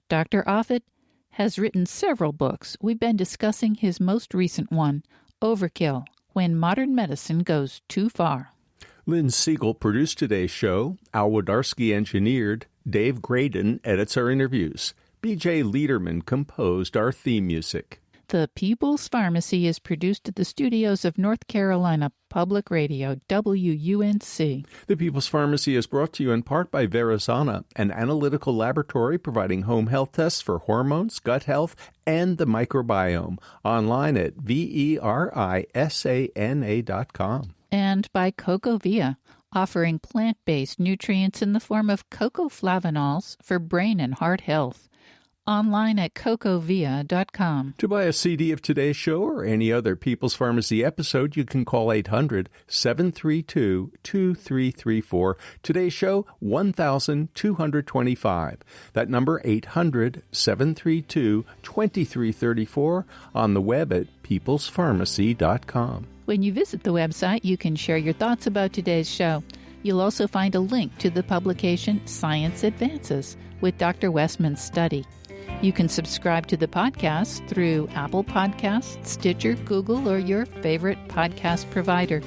Dr. Offit has written several books. We've been discussing his most recent one, Overkill, When Modern Medicine Goes Too Far. Lynn Siegel produced today's show. Al Wodarski engineered. Dave Graydon edits our interviews. B.J. Liederman composed our theme music. The People's Pharmacy is produced at the studios of North Carolina Public Radio, WUNC. The People's Pharmacy is brought to you in part by Verisana, an analytical laboratory providing home health tests for hormones, gut health, and the microbiome. Online at verisana.com. And by Cocovia, offering plant-based nutrients in the form of cocoflavanols for brain and heart health. Online at cocovia.com. To buy a CD of today's show or any other People's Pharmacy episode, you can call 800-732-2334. Today's show, 1225. That number, 800-732-2334, on the web at peoplespharmacy.com. When you visit the website, you can share your thoughts about today's show. You'll also find a link to the publication Science Advances with Dr. Westman's study. You can subscribe to the podcast through Apple Podcasts, Stitcher, Google, or your favorite podcast provider.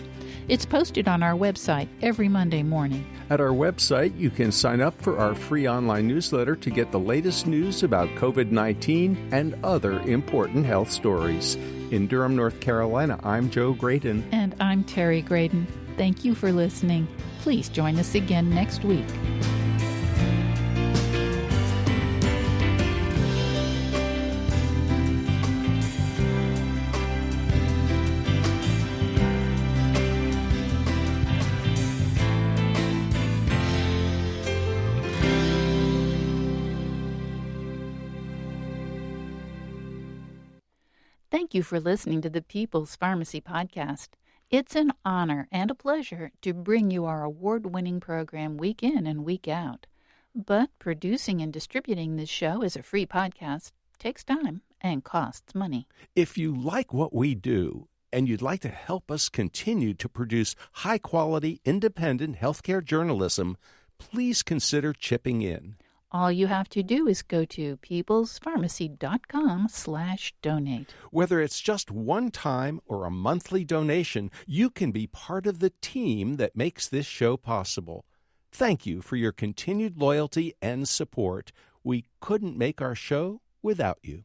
It's posted on our website every Monday morning. At our website, you can sign up for our free online newsletter to get the latest news about COVID-19 and other important health stories. In Durham, North Carolina, I'm Joe Graydon. And I'm Terry Graydon. Thank you for listening. Please join us again next week. Thank you for listening to the People's Pharmacy Podcast. It's an honor and a pleasure to bring you our award-winning program week in and week out. But producing and distributing this show as a free podcast takes time and costs money. If you like what we do and you'd like to help us continue to produce high-quality, independent healthcare journalism, please consider chipping in. All you have to do is go to peoplespharmacy.com/donate. Whether it's just one time or a monthly donation, you can be part of the team that makes this show possible. Thank you for your continued loyalty and support. We couldn't make our show without you.